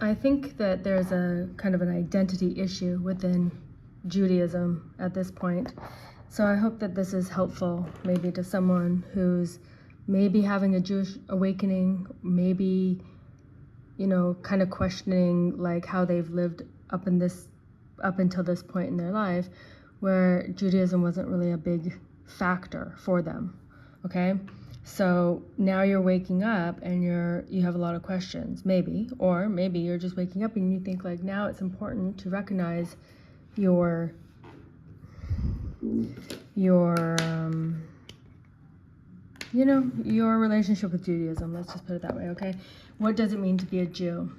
I think that there's a kind of an identity issue within Judaism at this point. So I hope that this is helpful maybe to someone who's maybe having a Jewish awakening, maybe, kind of questioning like how they've lived up until this point in their life, where Judaism wasn't really a big factor for them. Okay? So now you're waking up and you have a lot of questions, maybe, or maybe you're just waking up and you think like now it's important to recognize your relationship with Judaism. Let's just put it that way, okay? What does it mean to be a Jew?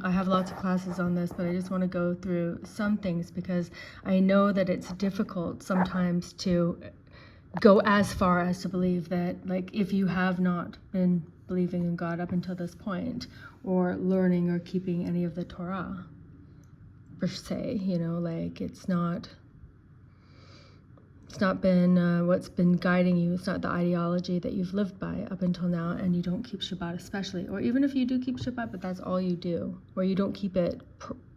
I have lots of classes on this, but I just want to go through some things because I know that it's difficult sometimes to go as far as to believe that, like, if you have not been believing in God up until this point, or learning or keeping any of the Torah, per se, like it's not been what's been guiding you. It's not the ideology that you've lived by up until now, and you don't keep Shabbat especially, or even if you do keep Shabbat, but that's all you do, or you don't keep it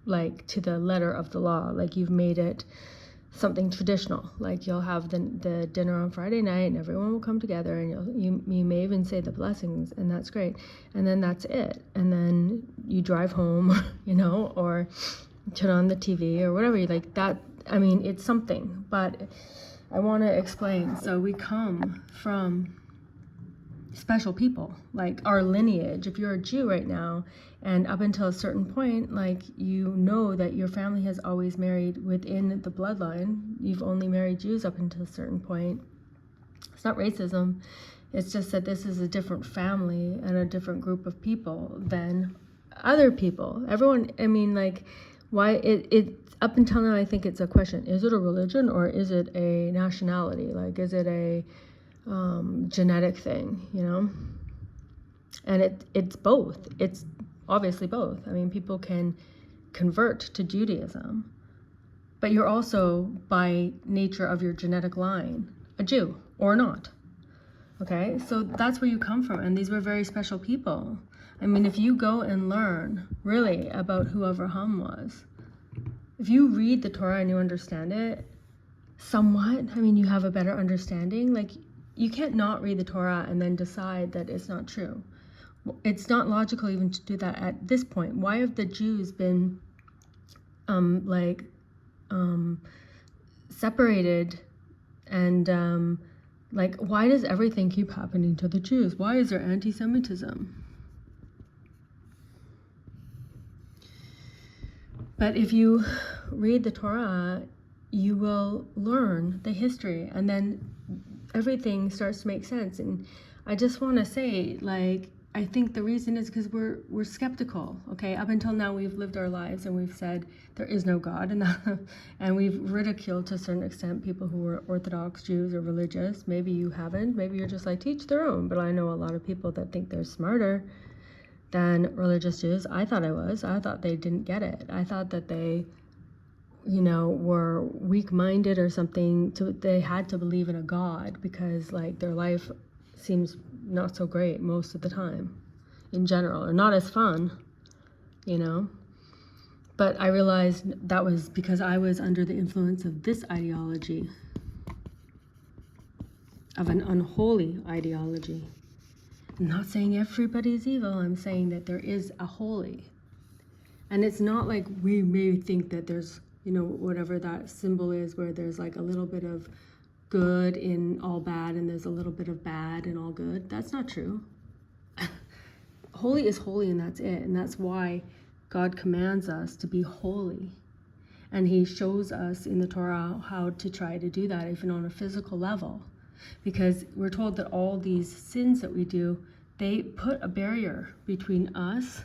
like to the letter of the law, like you've made it something traditional, like you'll have the dinner on Friday night and everyone will come together and you may even say the blessings, and that's great, and then that's it, and then you drive home, or turn on the TV or whatever you like. That, I mean, it's something, but I want to explain. So we come from special people, like our lineage. If you're a Jew right now, and up until a certain point, like, that your family has always married within the bloodline. You've only married Jews up until a certain point. It's not racism. It's just that this is a different family and a different group of people than other people. Everyone, I mean, like, why it up until now, I think it's a question. Is it a religion or is it a nationality? Like, is it a genetic thing, And it's both. It's obviously both. I mean, people can convert to Judaism, but you're also, by nature of your genetic line, a Jew or not. Okay, so that's where you come from, and these were very special people. I mean, if you go and learn really about who Avraham was, if you read the Torah and you understand it somewhat, I mean, you have a better understanding. Like, you can't not read the Torah and then decide that it's not true. It's not logical even to do that at this point. Why have the Jews been separated, and why does everything keep happening to the Jews? Why is there anti-Semitism? But if you read the Torah, you will learn the history, and then everything starts to make sense. And I just want to say, like, I think the reason is because we're skeptical. Okay, up until now we've lived our lives and we've said there is no God, and we've ridiculed to a certain extent people who were Orthodox Jews or religious. Maybe you haven't. Maybe you're just like, teach their own. But I know a lot of people that think they're smarter than religious Jews. I thought I was. I thought they didn't get it. I thought that they, were weak-minded or something. They had to believe in a God because, like, their life seems not so great most of the time in general, or not as fun, But I realized that was because I was under the influence of this ideology, of an unholy ideology. I'm not saying everybody's evil. I'm saying that there is a holy. And it's not like we may think that there's, whatever that symbol is, where there's like a little bit of good in all bad and there's a little bit of bad in all good. That's not true. Holy is holy, and that's it. And that's why God commands us to be holy. And he shows us in the Torah how to try to do that, even on a physical level. Because we're told that all these sins that we do, they put a barrier between us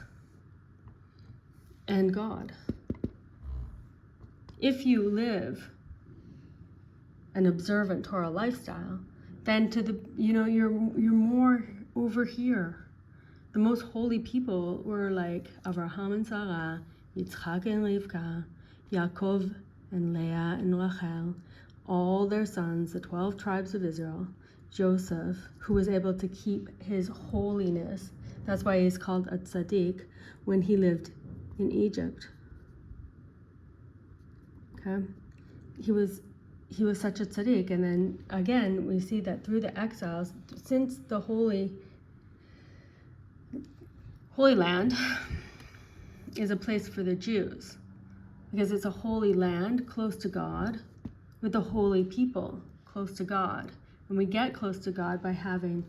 and God. If you live an observant Torah lifestyle, then you're more over here. The most holy people were like Avraham and Sarah, Yitzchak and Rivka, Yaakov and Leah and Rachel, all their sons, the 12 tribes of Israel, Joseph, who was able to keep his holiness, That's why he's called a tzaddik when he lived in Egypt. Okay? He was such a tzaddik. And then again, we see that through the exiles, since the Holy Land is a place for the Jews, because it's a holy land close to God, with a holy people close to God. And we get close to God by having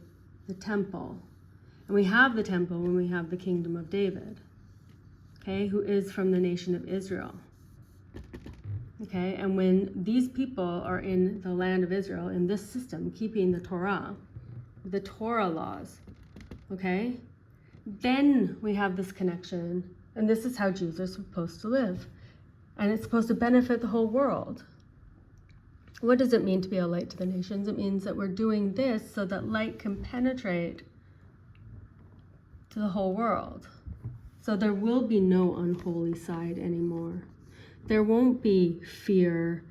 the temple. And we have the temple when we have the kingdom of David, okay, who is from the nation of Israel. Okay, and when these people are in the land of Israel, in this system, keeping the Torah laws, okay, then we have this connection, and this is how Jews are supposed to live. And it's supposed to benefit the whole world. What does it mean to be a light to the nations? It means that we're doing this so that light can penetrate to the whole world. So there will be no unholy side anymore. There won't be fear,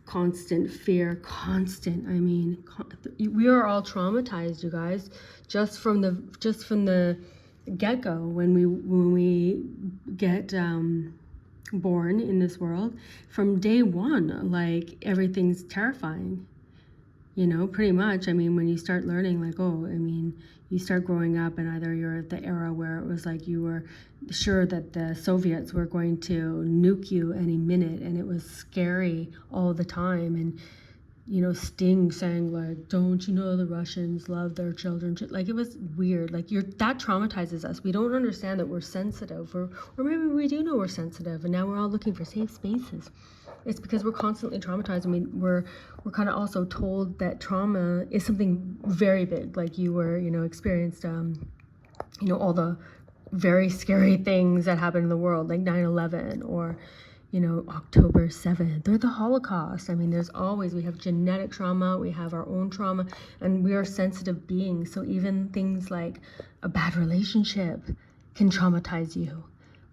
constant. I mean, we are all traumatized, you guys, just from the get-go when we get born in this world. From day one, like, everything's terrifying, you know, pretty much. I mean, when you start learning, like, you start growing up, and either you're at the era where it was like you were sure that the Soviets were going to nuke you any minute, and it was scary all the time. And, you know, Sting saying, like, don't you know the Russians love their children? Like, it was weird. Like, that traumatizes us. We don't understand that we're sensitive, or maybe we do know we're sensitive, and now we're all looking for safe spaces. It's because we're constantly traumatized. I mean, we're kind of also told that trauma is something very big. Like, you were, you know, experienced, you know, all the very scary things that happen in the world, like 9/11, or, you know, October 7th, or the Holocaust. I mean, we have genetic trauma, we have our own trauma, and we are sensitive beings. So even things like a bad relationship can traumatize you,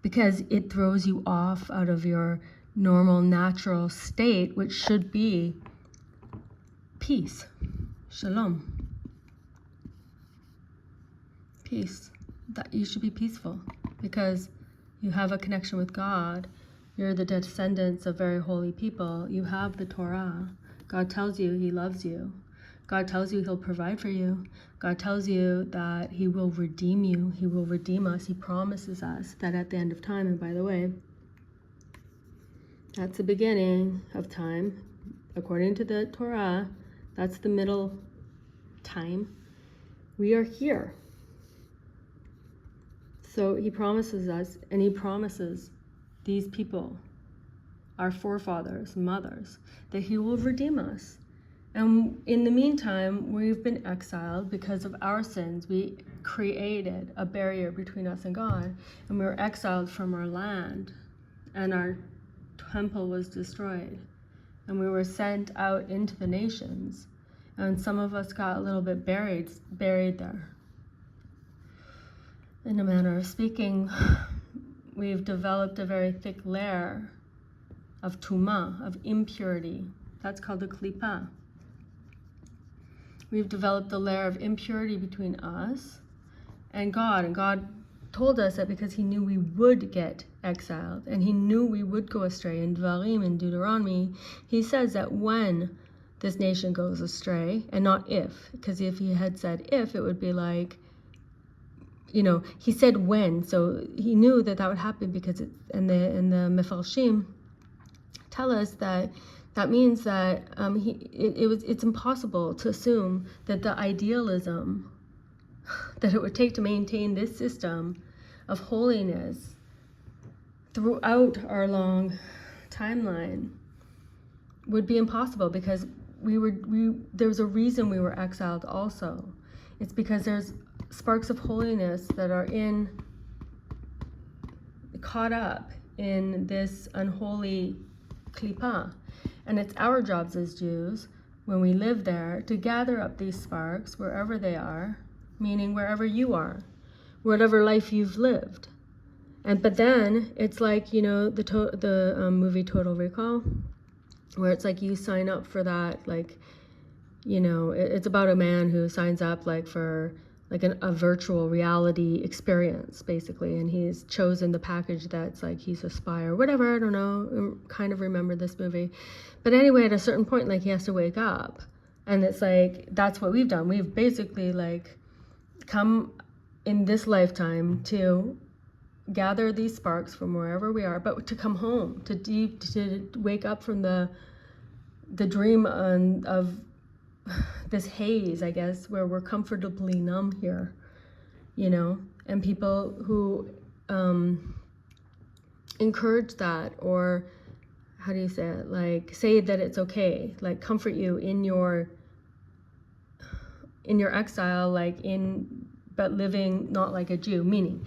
because it throws you off out of your normal, natural state, which should be peace, shalom, peace. That you should be peaceful, because you have a connection with God. You're the descendants of very holy people. You have the Torah. God tells you he loves you. God tells you he'll provide for you. God tells you that he will redeem you. He will redeem us. He promises us that at the end of time, and by the way, that's the beginning of time. According to the Torah, that's the middle time. We are here. So he promises us, and he promises these people, our forefathers, mothers, that he will redeem us. And in the meantime, we've been exiled because of our sins. We created a barrier between us and God, and we were exiled from our land, and our temple was destroyed, and we were sent out into the nations, and some of us got a little bit buried there. In a manner of speaking, we've developed a very thick layer of tumah, of impurity. That's called the klipa. We've developed a layer of impurity between us and God told us that because he knew we would get exiled, and he knew we would go astray. In Dvarim, in Deuteronomy, he says that when this nation goes astray, and not if, because if he had said if, it would be like, you know, he said when, so he knew that would happen, because and the Mefarshim tell us that means that it's impossible to assume that the idealism that it would take to maintain this system of holiness throughout our long timeline would be impossible, because there's a reason we were exiled also. It's because there's sparks of holiness that are caught up in this unholy klipa. And it's our jobs as Jews, when we live there, to gather up these sparks wherever they are, meaning wherever you are, whatever life you've lived. But then it's like, you know, the movie Total Recall, where it's like you sign up for that, like, you know, it's about a man who signs up like for like a virtual reality experience, basically. And he's chosen the package that's like he's a spy or whatever. I don't know. I kind of remember this movie. But anyway, at a certain point, like he has to wake up. And it's like, that's what we've done. We've basically like come in this lifetime to gather these sparks from wherever we are, but to come home, to wake up from the dream of this haze, I guess, where we're comfortably numb here, you know, and people who encourage that, or how do you say it, like say that it's okay, like comfort you in your exile, like but living not like a Jew. Meaning,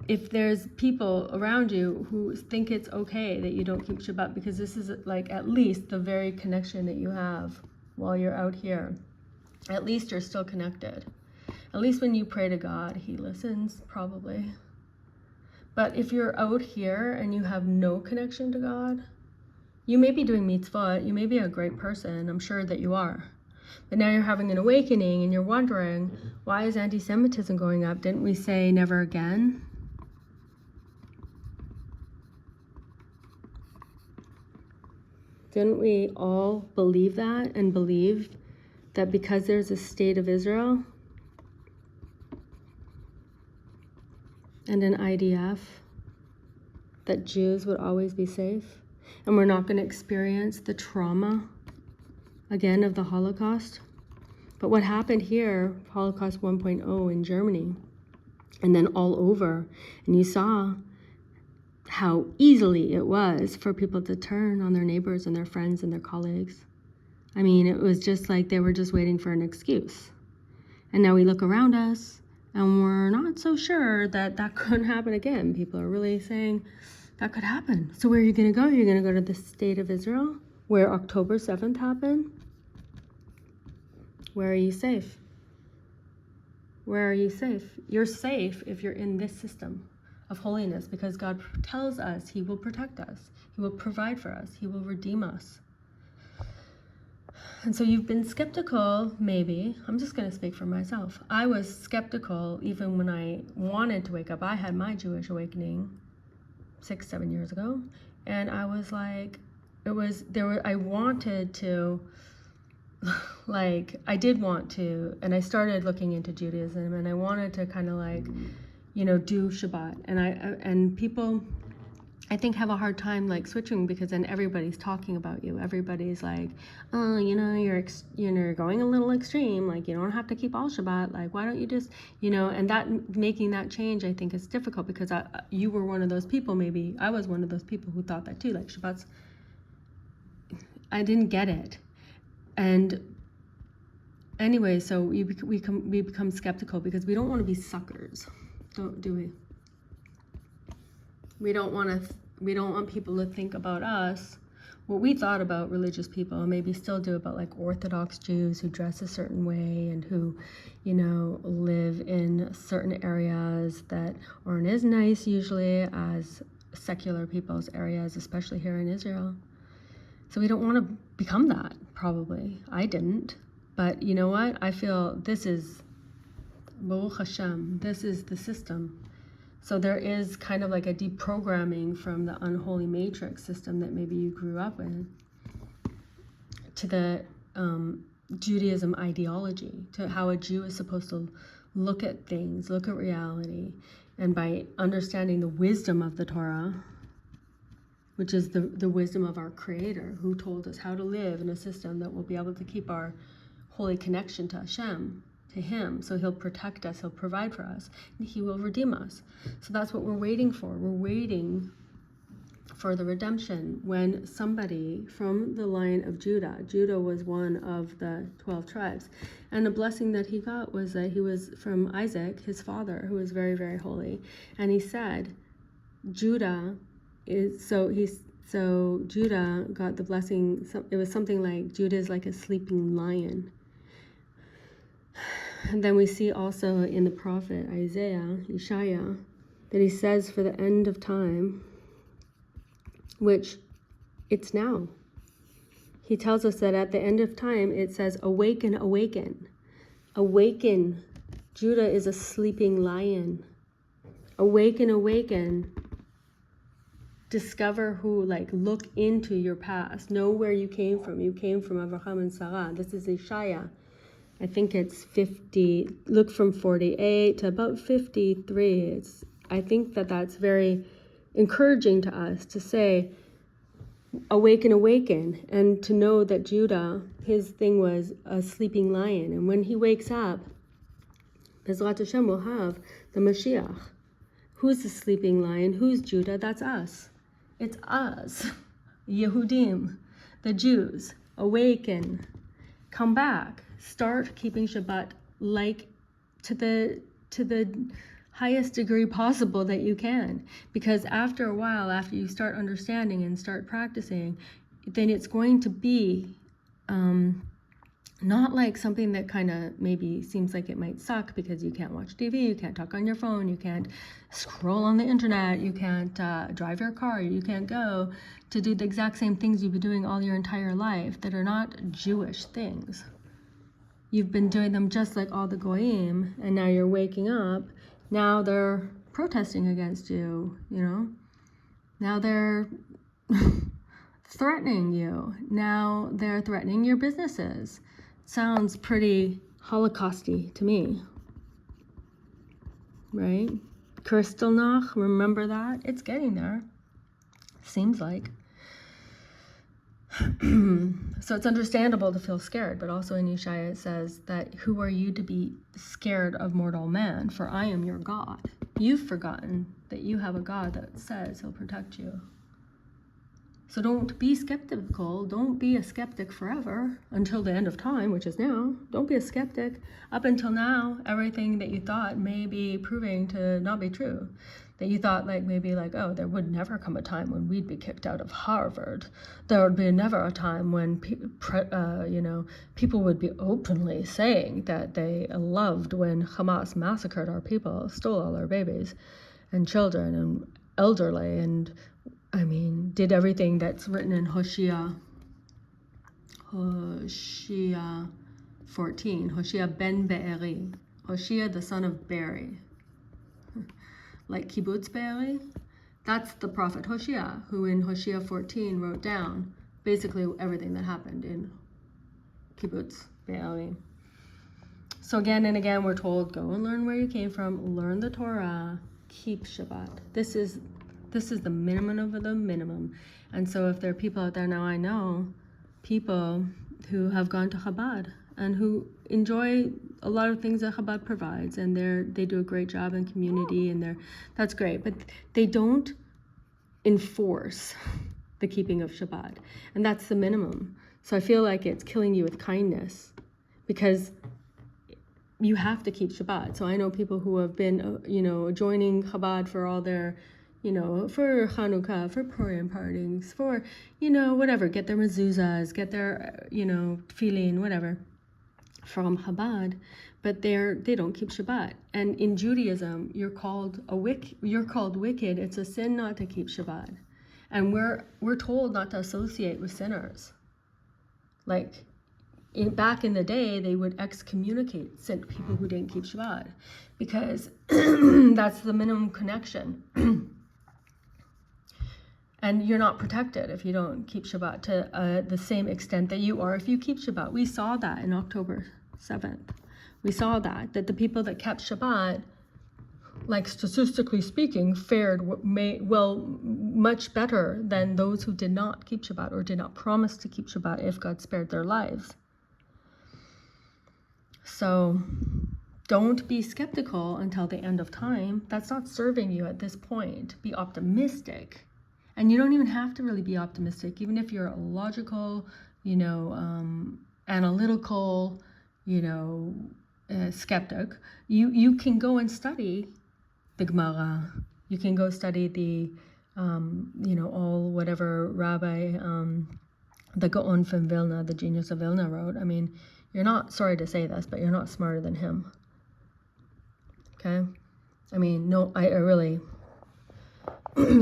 if there's people around you who think it's okay that you don't keep Shabbat, because this is like at least the very connection that you have while you're out here, at least you're still connected. At least when you pray to God, he listens, probably. But if you're out here and you have no connection to God, you may be doing mitzvot, you may be a great person, I'm sure that you are. But now you're having an awakening and you're wondering, why is anti-Semitism going up? Didn't we say never again? Didn't we all believe that, and believe that because there's a state of Israel and an IDF, that Jews would always be safe, and we're not going to experience the trauma again of the Holocaust? But what happened here, Holocaust 1.0 in Germany, and then all over, and you saw how easily it was for people to turn on their neighbors and their friends and their colleagues. I mean, it was just like they were just waiting for an excuse. And now we look around us and we're not so sure that that couldn't happen again. People are really saying that could happen. So where are you going to go? You're going to go to the state of Israel, where October 7th happened? Where are you safe? Where are you safe? You're safe if you're in this system of holiness, because God tells us he will protect us, he will provide for us, he will redeem us. And so you've been skeptical, maybe. I'm just going to speak for myself. I was skeptical even when I wanted to wake up. I had my Jewish awakening 6-7 years ago, and I was like, I wanted to, like, I did want to, and I started looking into Judaism, and I wanted to kind of like, you know, do Shabbat. And people, I think, have a hard time like switching, because then everybody's talking about you. Everybody's like, oh, you know, you're going a little extreme. Like, you don't have to keep all Shabbat. Like, why don't you just, you know? And that making that change, I think, is difficult, because you were one of those people. Maybe I was one of those people who thought that too. Like, Shabbat's, I didn't get it. And anyway, so we become skeptical because we don't want to be suckers. Do we? We don't want people to think about us what we thought about religious people, and maybe still do about like Orthodox Jews who dress a certain way and who, you know, live in certain areas that aren't as nice usually as secular people's areas, especially here in Israel. So we don't want to become that, probably. I didn't. But you know what? I feel this is Baruch Hashem, this is the system. So there is kind of like a deprogramming from the unholy matrix system that maybe you grew up in to the Judaism ideology, to how a Jew is supposed to look at things, look at reality. And by understanding the wisdom of the Torah, which is the wisdom of our Creator, who told us how to live in a system that will be able to keep our holy connection to Hashem, to him, so he'll protect us, he'll provide for us, and he will redeem us. So that's what we're waiting for. We're waiting for the redemption when somebody from the line of Judah was one of the 12 tribes, and the blessing that he got was that he was from Isaac, his father, who was very, very holy. And he said, Judah got the blessing. It was something like, Judah is like a sleeping lion. And then we see also in the prophet Yeshaya, that he says for the end of time, which it's now. He tells us that at the end of time, it says, awaken, awaken. Awaken Judah is a sleeping lion. Awaken, awaken. Discover who, look into your past. Know where you came from. You came from Abraham and Sarah. This is Ishaya. I think it's 50, look from 48 to about 53. I think that's very encouraging to us to say, awaken, awaken, and to know that Judah, his thing was a sleeping lion. And when he wakes up, Bezrat Hashem will have the Mashiach. Who's the sleeping lion? Who's Judah? That's us. It's us, Yehudim, the Jews. Awaken, come back, start keeping Shabbat to the highest degree possible that you can. Because after a while, after you start understanding and start practicing, then it's going to be not like something that kind of maybe seems like it might suck because you can't watch TV, you can't talk on your phone, you can't scroll on the internet, you can't drive your car, you can't go to do the exact same things you've been doing all your entire life that are not Jewish things. You've been doing them just like all the goyim, and now you're waking up. Now they're protesting against you, Now they're threatening you. Now they're threatening your businesses. Sounds pretty Holocausty to me, right? Kristallnacht, remember that? It's getting there. Seems like. So it's understandable to feel scared, but also in Yeshaya it says that who are you to be scared of mortal man? For I am your God. You've forgotten that you have a God that says he'll protect you. So don't be skeptical. Don't be a skeptic forever until the end of time, which is now. Don't be a skeptic. Up until now, everything that you thought may be proving to not be true. That you thought oh, there would never come a time when we'd be kicked out of Harvard. There would be never a time when people would be openly saying that they loved when Hamas massacred our people, stole all our babies and children and elderly, and did everything that's written in Hosea 14, Hosea ben Be'eri, Hosea the son of Beri, like kibbutz Be'eri. That's the prophet Hosea, who in Hosea 14 wrote down basically everything that happened in kibbutz Be'eri. So again and again we're told, go and learn where you came from, learn the Torah, keep Shabbat. This is the minimum of the minimum. And so if there are people out there now, I know people who have gone to Chabad and who enjoy a lot of things that Chabad provides, and they do a great job in community, and that's great, but they don't enforce the keeping of Shabbat, and that's the minimum. So I feel like it's killing you with kindness, because you have to keep Shabbat. So I know people who have been joining Chabad for all their for Hanukkah, for Purim partings, for, whatever, get their mezuzahs, get their, tefillin, whatever, from Chabad, but they don't keep Shabbat. And in Judaism, you're called wicked. It's a sin not to keep Shabbat. And we're told not to associate with sinners. Back in the day, they would excommunicate people who didn't keep Shabbat, because that's the minimum connection. And you're not protected if you don't keep Shabbat to the same extent that you are if you keep Shabbat. We saw that in October 7th. We saw that the people that kept Shabbat, statistically speaking, fared much better than those who did not keep Shabbat or did not promise to keep Shabbat if God spared their lives. So don't be skeptical until the end of time. That's not serving you at this point. Be optimistic. And you don't even have to really be optimistic, even if you're a logical, analytical, skeptic. You can go and study the Gemara. You can go study the, all whatever Rabbi, the Gaon from Vilna, the genius of Vilna wrote. You're not, sorry to say this, but you're not smarter than him. Okay? No, I really...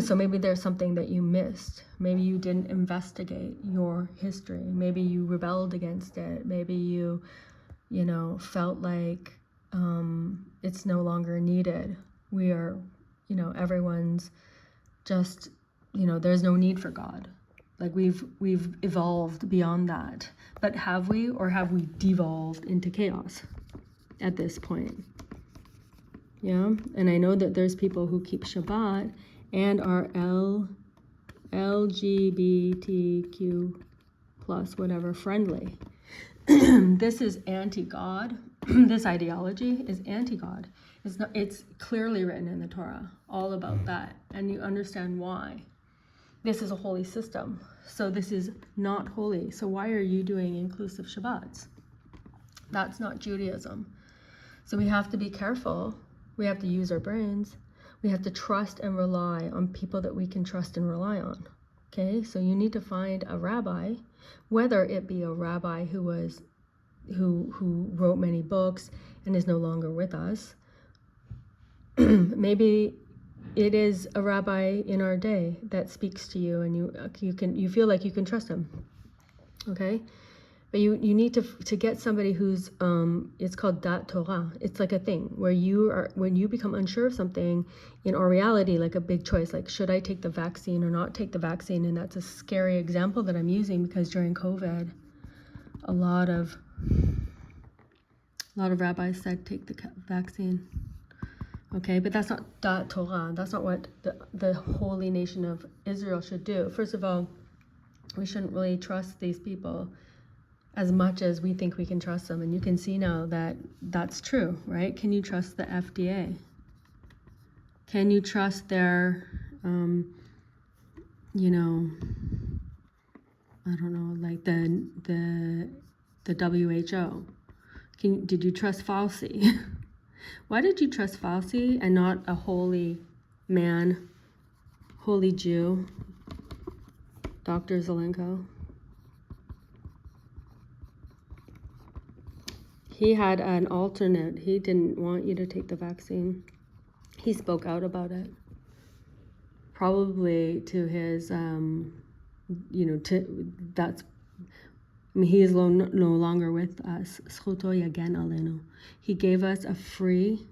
So maybe there's something that you missed. Maybe you didn't investigate your history. Maybe you rebelled against it. Maybe you, felt like it's no longer needed. We are, everyone's just, there's no need for God. Like we've evolved beyond that. But have we, or have we devolved into chaos at this point? Yeah, and I know that there's people who keep Shabbat and are LGBTQ plus whatever friendly. This is anti-God. This ideology is anti-God. It's clearly written in the Torah, all about that, and you understand why. This is a holy system, so this is not holy. So why are you doing inclusive Shabbats? That's not Judaism. So we have to be careful. We have to use our brains. We have to trust and rely on people that we can trust and rely on. Okay, so you need to find a rabbi, whether it be a rabbi who wrote many books and is no longer with us. Maybe it is a rabbi in our day that speaks to you, and you feel like you can trust him. Okay, but you need to get somebody who's it's called Torah. It's like a thing where when you become unsure of something in our reality, like a big choice, like should I take the vaccine or not take the vaccine? And that's a scary example that I'm using because during COVID, a lot of rabbis said take the vaccine. Okay, but that's not Torah. That's not what the holy nation of Israel should do. First of all, we shouldn't really trust these people as much as we think we can trust them. And you can see now that that's true, right? Can you trust the FDA? Can you trust their, I don't know, like the WHO? Did you trust Fauci? Why did you trust Fauci and not a holy man, holy Jew, Dr. Zelenko? He had an alternate. He didn't want you to take the vaccine. He spoke out about it. Probably to his, he is no longer with us. Zchuto yagen alenu. He gave us a free,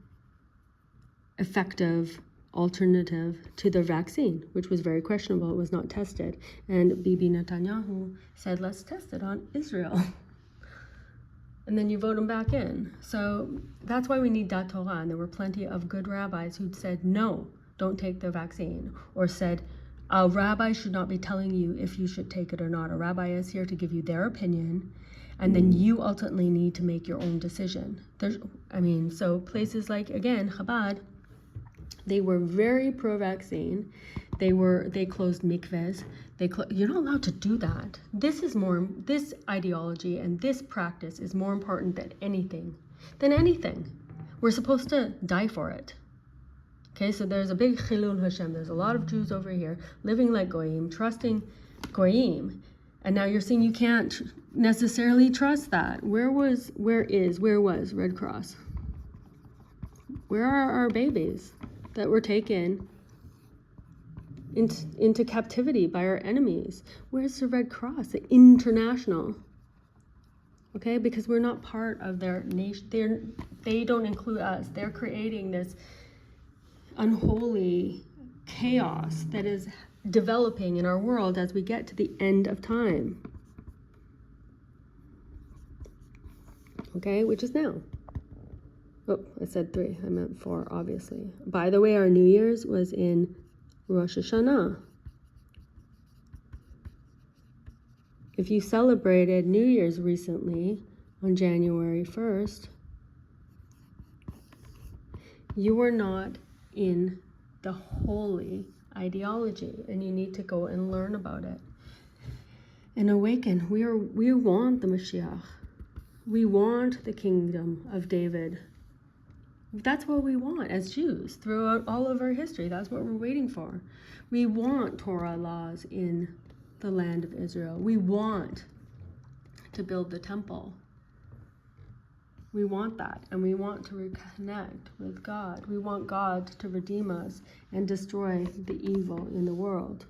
effective alternative to the vaccine, which was very questionable. It was not tested. And Bibi Netanyahu said, let's test it on Israel. And then you vote him back in. So that's why we need Torah. And there were plenty of good rabbis who'd said, no, don't take the vaccine. Or said, a rabbi should not be telling you if you should take it or not. A rabbi is here to give you their opinion. And then you ultimately need to make your own decision. So places like, again, Chabad, they were very pro-vaccine. They closed mikvehs. You're not allowed to do that. This ideology and this practice is more important than anything. We're supposed to die for it. Okay, so there's a big chilul Hashem. There's a lot of Jews over here living like goyim, trusting goyim, and now you're saying you can't necessarily trust that. Where was Red Cross? Where are our babies that were taken into captivity by our enemies? Where's the Red Cross, the international? Okay, because we're not part of their nation. They don't include us. They're creating this unholy chaos that is developing in our world as we get to the end of time. Okay, which is now. Oh, I said 3. I meant 4, obviously. By the way, our New Year's was in Rosh Hashanah. If you celebrated New Year's recently on January 1st, you were not in the holy ideology, and you need to go and learn about it and awaken. We want the Mashiach. We want the kingdom of David. That's what we want as Jews throughout all of our history. That's what we're waiting for. We want Torah laws in the land of Israel. We want to build the temple. We want that, and we want to reconnect with God. We want God to redeem us and destroy the evil in the world.